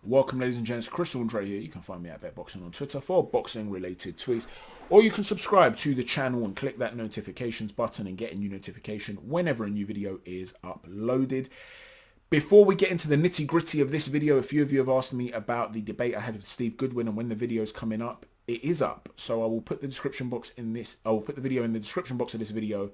Welcome, ladies and gents. Chris Andre here. You can find me at BetBoxing on Twitter for boxing-related tweets. Or you can subscribe to the channel and click that notifications button and get a new notification whenever a new video is uploaded. Before we get into the nitty-gritty of this video, a few of you have asked me about the debate I had with Steve Goodwin and when the video is coming up. It is up, so I will put the description box in this. I will put the video in the description box of this video.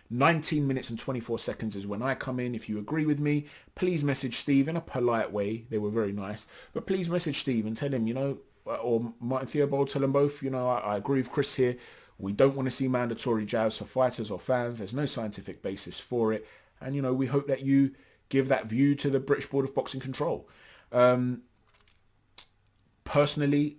19 minutes and 24 seconds is when I come in. If you agree with me, please message Steve in a polite way. They were very nice, but please message Steve and tell him, or Martin Theobald, tell them both, I agree with Chris here. We don't want to see mandatory jabs for fighters or fans. There's no scientific basis for it, and we hope that you give that view to the British Board of Boxing Control. Personally,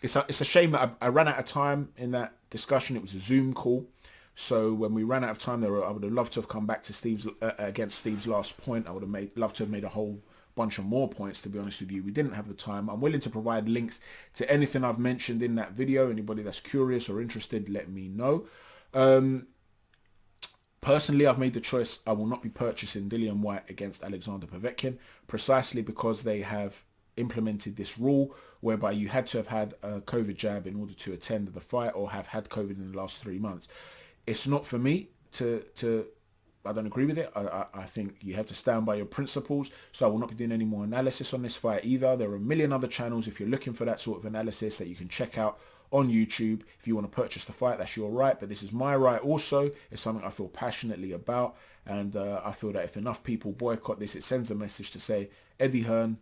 it's a shame that I ran out of time in that discussion. It was a Zoom call. So when we ran out of time, I would have loved to have come back to Steve's against Steve's last point. I would have loved to have made a whole bunch of more points, to be honest with you. We didn't have the time. I'm willing to provide links to anything I've mentioned in that video. Anybody that's curious or interested, let me know. Personally, I've made the choice. I will not be purchasing Dillian Whyte against Alexander Povetkin, precisely because they have implemented this rule whereby you had to have had a COVID jab in order to attend the fight or have had COVID in the last 3 months. It's not for me to I don't agree with it. I think you have to stand by your principles. So I will not be doing any more analysis on this fight either. There are a million other channels if you're looking for that sort of analysis that you can check out on YouTube. If you want to purchase the fight, that's your right. But this is my right also. It's something I feel passionately about. And I feel that if enough people boycott this, it sends a message to say Eddie Hearn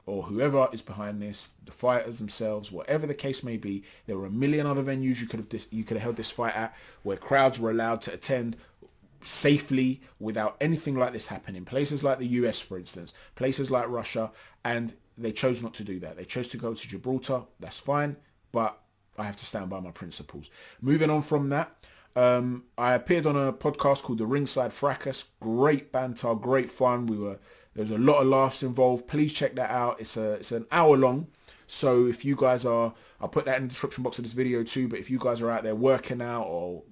or whoever is behind this, the fighters themselves, whatever the case may be, there were a million other venues you could have held this fight at where crowds were allowed to attend safely without anything like this happening. Places like the US, for instance, places like Russia, and they chose not to do that. They chose to go to Gibraltar. That's fine, but I have to stand by my principles. Moving on from that, I appeared on a podcast called The Ringside Fracas. Great banter, great fun. There's a lot of laughs involved. Please check that out. It's an hour long. So if you guys I'll put that in the description box of this video too, but if you guys are out there working out or,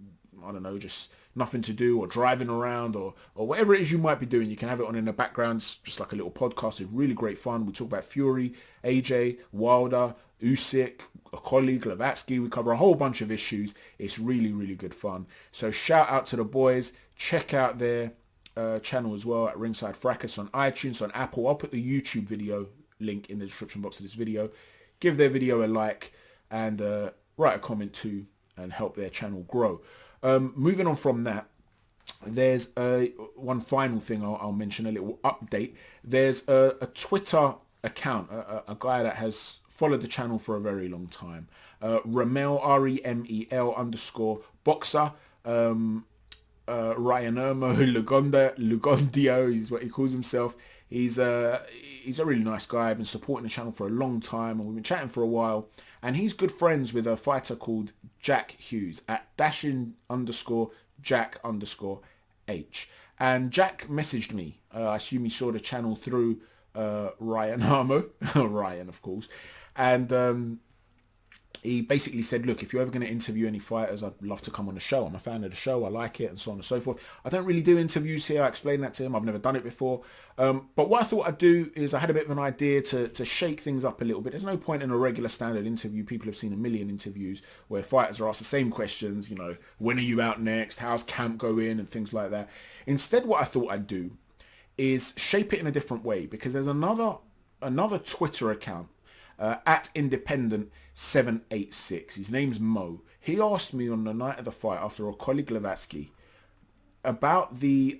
I don't know, just nothing to do or driving around or whatever it is you might be doing, you can have it on in the background. It's just like a little podcast. It's really great fun. We talk about Fury, AJ, Wilder, Usyk, a colleague, Glavatsky. We cover a whole bunch of issues. It's really, really good fun. So shout out to the boys. Check out their channel as well at Ringside Fracas on iTunes, on Apple. I'll put the YouTube video link in the description box of this video. Give their video a like and write a comment too and help their channel grow. Moving on from that, there's one final thing I'll mention, a little update. There's a Twitter account, a guy that has followed the channel for a very long time. Remel, REMEL _boxer. Ryan Lugondio is what he calls himself. He's a really nice guy. I've been supporting the channel for a long time and we've been chatting for a while, and he's good friends with a fighter called Jack Hughes at _Jack_H. And Jack messaged me. I assume he saw the channel through Ryan Armo, Ryan of course, and he basically said, look, if you're ever going to interview any fighters, I'd love to come on the show. I'm a fan of the show. I like it, and so on and so forth. I don't really do interviews here. I explained that to him. I've never done it before. But what I thought I'd do is I had a bit of an idea to shake things up a little bit. There's no point in a regular standard interview. People have seen a million interviews where fighters are asked the same questions, when are you out next? How's camp going? And things like that. Instead, what I thought I'd do is shape it in a different way, because there's another Twitter account at Independent 786. His name's Mo. He asked me on the night of the fight after a colleague Glavatsky about the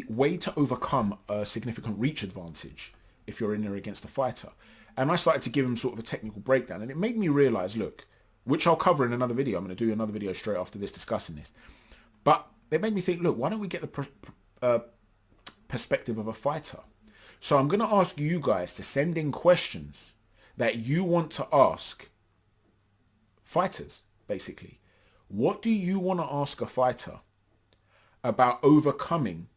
way to overcome a significant reach advantage if you're in there against a fighter. And I started to give him sort of a technical breakdown, and it made me realize, look, which I'll cover in another video. I'm going to do another video straight after this discussing this. But it made me think, look, why don't we get the perspective of a fighter? So I'm going to ask you guys to send in questions that you want to ask fighters, basically. What do you want to ask a fighter about overcoming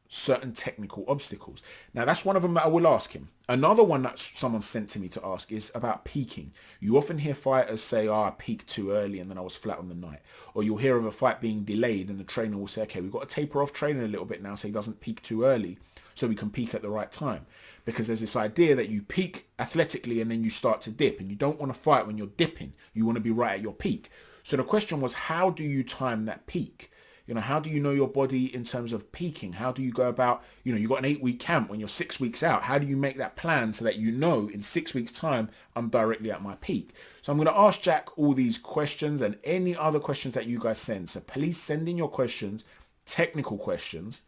certain technical obstacles? Now, that's one of them that I will ask him. Another one that someone sent to me to ask is about peaking. You often hear fighters say, I peaked too early and then I was flat on the night. Or you'll hear of a fight being delayed and the trainer will say, okay, we've got to taper off training a little bit now so he doesn't peak too early. so we can peak at the right time. Because there's this idea that you peak athletically and then you start to dip, and you don't want to fight when you're dipping. You want to be right at your peak. So the question was, how do you time that peak? How do you know your body in terms of peaking? How do you go about, you got an 8-week camp when you're 6 weeks out. How do you make that plan so that in 6 weeks time, I'm directly at my peak? So I'm going to ask Jack all these questions and any other questions that you guys send. So please send in your questions, technical questions.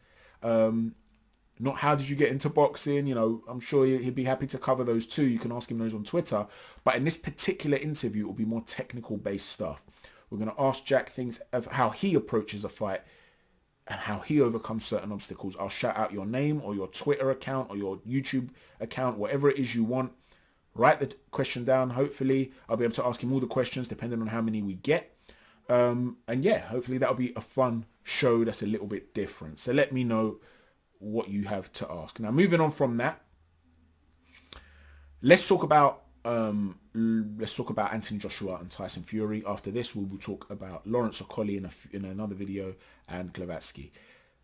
Not how did you get into boxing? I'm sure he'd be happy to cover those too. You can ask him those on Twitter. But in this particular interview, it will be more technical based stuff. We're going to ask Jack things of how he approaches a fight and how he overcomes certain obstacles. I'll shout out your name or your Twitter account or your YouTube account, whatever it is you want. Write the question down. Hopefully, I'll be able to ask him all the questions depending on how many we get. And yeah, hopefully that'll be a fun show that's a little bit different. So let me know what you have to ask. Now, moving on from that, let's talk about Anthony Joshua and Tyson Fury. After this, we will talk about Lawrence Okolie in another video and Glavatsky.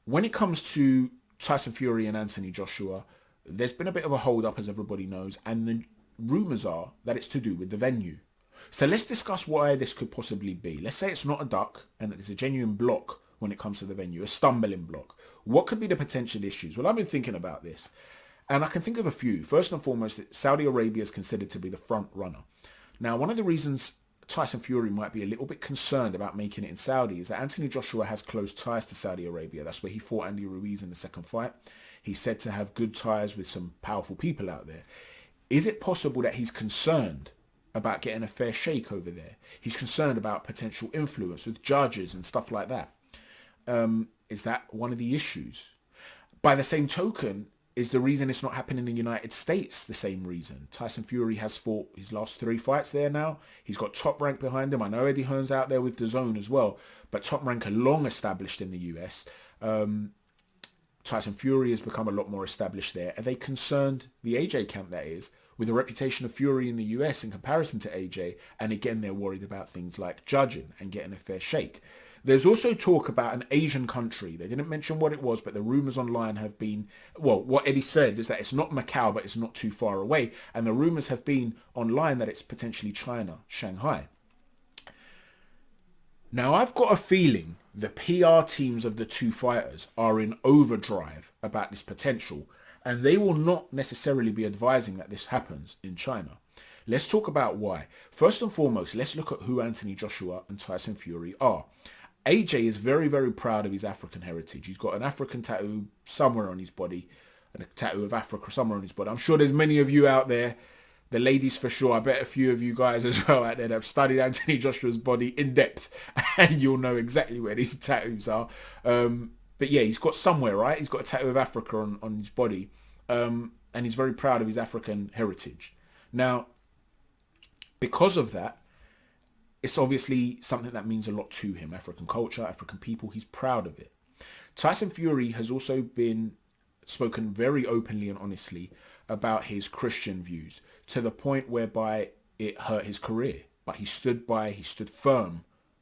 When it comes to Tyson Fury and Anthony Joshua, there's been a bit of a hold up, as everybody knows, and the rumours are that it's to do with the venue. So let's discuss why this could possibly be. Let's say it's not a duck and it's a genuine block when it comes to the venue, a stumbling block. What could be the potential issues? Well, I've been thinking about this, and I can think of a few. First and foremost, Saudi Arabia is considered to be the front runner. Now, one of the reasons Tyson Fury might be a little bit concerned about making it in Saudi is that Anthony Joshua has close ties to Saudi Arabia. That's where he fought Andy Ruiz in the second fight. He's said to have good ties with some powerful people out there. Is it possible that he's concerned about getting a fair shake over there? He's concerned about potential influence with judges and stuff like that. Is that one of the issues? By the same token, is the reason it's not happening in the United States the same reason? Tyson Fury has fought his last 3 fights there now. He's got Top Rank behind him. I know Eddie Hearn's out there with DAZN as well, but Top Rank are long established in the US. Tyson Fury has become a lot more established there. Are they concerned, the AJ camp that is, with the reputation of Fury in the US in comparison to AJ? And again, they're worried about things like judging and getting a fair shake. There's also talk about an Asian country. They didn't mention what it was, but the rumours online have been, well, what Eddie said is that it's not Macau, but it's not too far away. And the rumours have been online that it's potentially China, Shanghai. Now, I've got a feeling the PR teams of the two fighters are in overdrive about this potential, and they will not necessarily be advising that this happens in China. Let's talk about why. First and foremost, let's look at who Anthony Joshua and Tyson Fury are. AJ is very, very proud of his African heritage. He's got an African tattoo somewhere on his body, and a tattoo of Africa somewhere on his body. I'm sure there's many of you out there, the ladies for sure, I bet a few of you guys as well out there that have studied Anthony Joshua's body in depth, and you'll know exactly where these tattoos are. But yeah, he's got somewhere, right? He's got a tattoo of Africa on his body, and he's very proud of his African heritage. Now, because of that, it's obviously something that means a lot to him. African culture, African people, he's proud of it. Tyson Fury has also been spoken very openly and honestly about his Christian views, to the point whereby it hurt his career. But he stood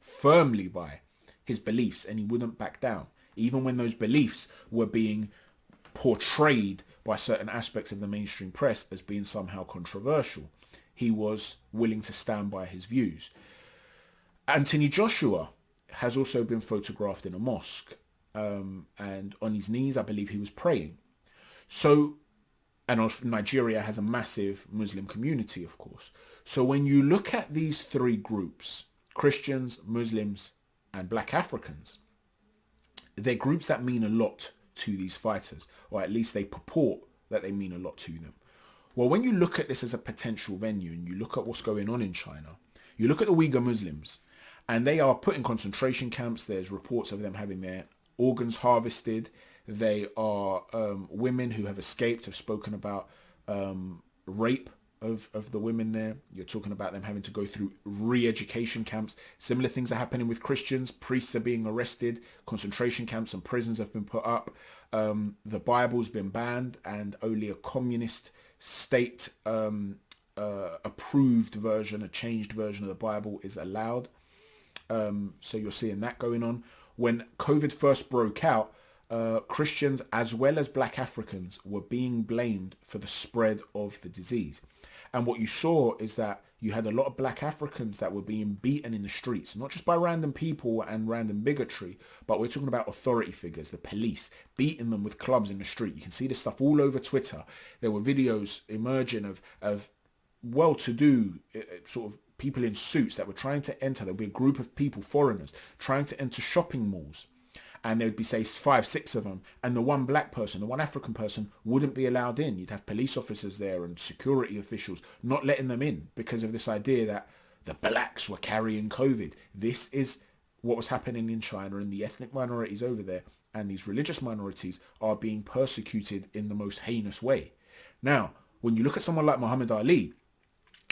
firmly by his beliefs, and he wouldn't back down. Even when those beliefs were being portrayed by certain aspects of the mainstream press as being somehow controversial, he was willing to stand by his views. Anthony Joshua has also been photographed in a mosque, and on his knees, I believe he was praying. So, and Nigeria has a massive Muslim community, of course. So when you look at these three groups, Christians, Muslims, and Black Africans, they're groups that mean a lot to these fighters, or at least they purport that they mean a lot to them. Well, when you look at this as a potential venue, and you look at what's going on in China, you look at the Uyghur Muslims, and they are put in concentration camps. There's reports of them having their organs harvested. They are women who have escaped, have spoken about rape of the women there. You're talking about them having to go through re-education camps. Similar things are happening with Christians. Priests are being arrested. Concentration camps and prisons have been put up. The Bible's been banned, and only a communist state approved version, a changed version of the Bible is allowed. So you're seeing that going on. When COVID first broke out, Christians as well as black Africans were being blamed for the spread of the disease. And what you saw is that you had a lot of black Africans that were being beaten in the streets, not just by random people and random bigotry, but we're talking about authority figures, the police, beating them with clubs in the street. You can see this stuff all over Twitter. There were videos emerging of well-to-do sort of people in suits that were trying to enter. There would be a group of people, foreigners, trying to enter shopping malls. And there would be, say, 5, 6 of them. And the one black person, the one African person wouldn't be allowed in. You'd have police officers there and security officials not letting them in because of this idea that the blacks were carrying COVID. This is what was happening in China, and the ethnic minorities over there and these religious minorities are being persecuted in the most heinous way. Now, when you look at someone like Muhammad Ali,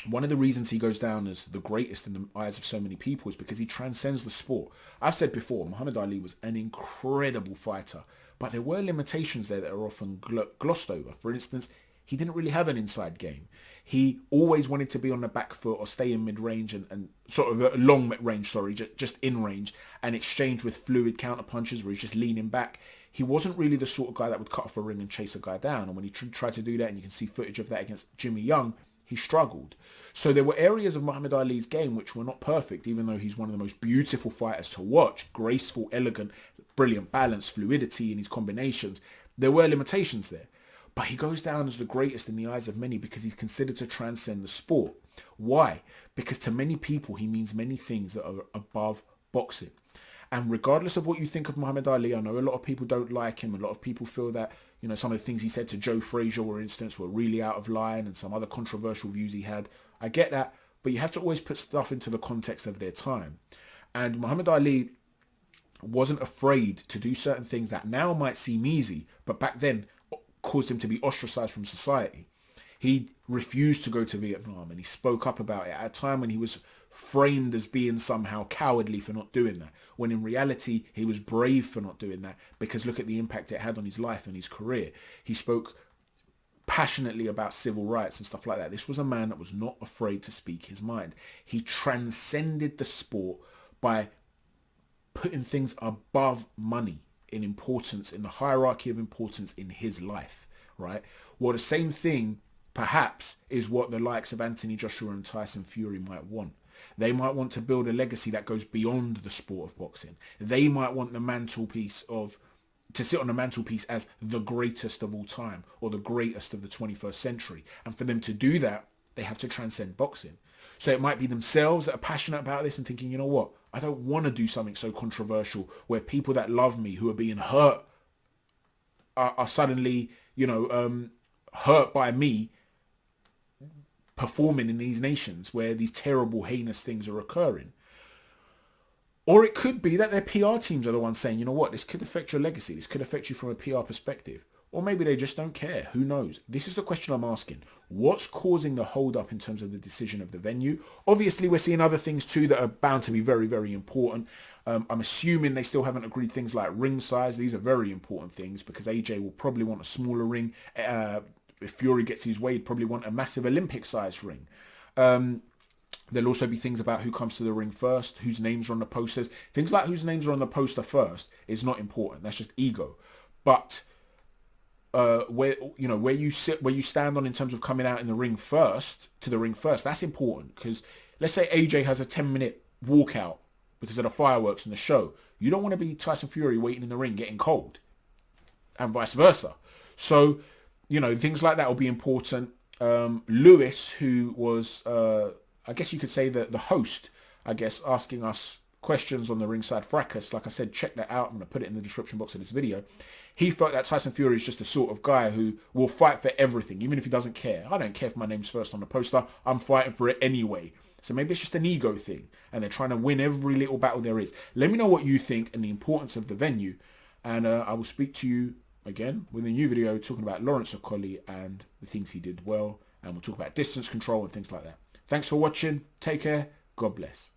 one of the reasons he goes down as the greatest in the eyes of so many people is because he transcends the sport. I've said before, Muhammad Ali was an incredible fighter, but there were limitations there that are often glossed over. For instance, he didn't really have an inside game. He always wanted to be on the back foot or stay in mid-range and sort of a long range, just in range, and exchange with fluid counter punches where he's just leaning back. He wasn't really the sort of guy that would cut off a ring and chase a guy down. And when he tried to do that, and you can see footage of that against Jimmy Young, he struggled. So there were areas of Muhammad Ali's game which were not perfect, even though he's one of the most beautiful fighters to watch. Graceful, elegant, brilliant balance, fluidity in his combinations. There were limitations there. But he goes down as the greatest in the eyes of many because he's considered to transcend the sport. Why? Because to many people, he means many things that are above boxing. And regardless of what you think of Muhammad Ali, I know a lot of people don't like him. A lot of people feel that, you know, some of the things he said to Joe Frazier, for instance, were really out of line, and some other controversial views he had. I get that, but you have to always put stuff into the context of their time. And Muhammad Ali wasn't afraid to do certain things that now might seem easy, but back then caused him to be ostracized from society. He refused to go to Vietnam, and he spoke up about it at a time when he was framed as being somehow cowardly for not doing that, when in reality he was brave for not doing that, because look at the impact it had on his life and his career. He spoke passionately about civil rights and stuff like that. This was a man that was not afraid to speak his mind. He transcended the sport by putting things above money in importance, in the hierarchy of importance in his life, right? Well, the same thing perhaps is what the likes of Anthony Joshua and Tyson Fury might want. They might want to build a legacy that goes beyond the sport of boxing. They might want to sit on the mantelpiece as the greatest of all time, or the greatest of the 21st century. And for them to do that, they have to transcend boxing. So it might be themselves that are passionate about this and thinking, you know what, I don't want to do something so controversial where people that love me, who are being hurt, are suddenly, hurt by me performing in these nations where these terrible, heinous things are occurring. Or it could be that their PR teams are the ones saying, you know what, this could affect your legacy. This could affect you from a PR perspective. Or maybe they just don't care. Who knows? This is the question I'm asking. What's causing the hold up in terms of the decision of the venue? Obviously, we're seeing other things too that are bound to be very, very important. I'm assuming they still haven't agreed things like ring size. These are very important things because AJ will probably want a smaller ring. If Fury gets his way, he'd probably want a massive Olympic-sized ring. There'll also be things about who comes to the ring first, whose names are on the posters. Things like whose names are on the poster first is not important. That's just ego. But where you sit, where you stand on in terms of coming out in the ring first, that's important. Because let's say AJ has a 10-minute walkout because of the fireworks in the show. You don't want to be Tyson Fury waiting in the ring getting cold, and vice versa. So, things like that will be important. Lewis, who was, I guess you could say the host, asking us questions on the Ringside Fracas. Like I said, check that out. I'm going to put it in the description box of this video. He felt that Tyson Fury is just the sort of guy who will fight for everything, even if he doesn't care. I don't care if my name's first on the poster. I'm fighting for it anyway. So maybe it's just an ego thing, and they're trying to win every little battle there is. Let me know what you think and the importance of the venue, and I will speak to you again with a new video talking about Lawrence Okolie and the things he did well, and we'll talk about distance control and things like that. Thanks for watching. Take care. God bless.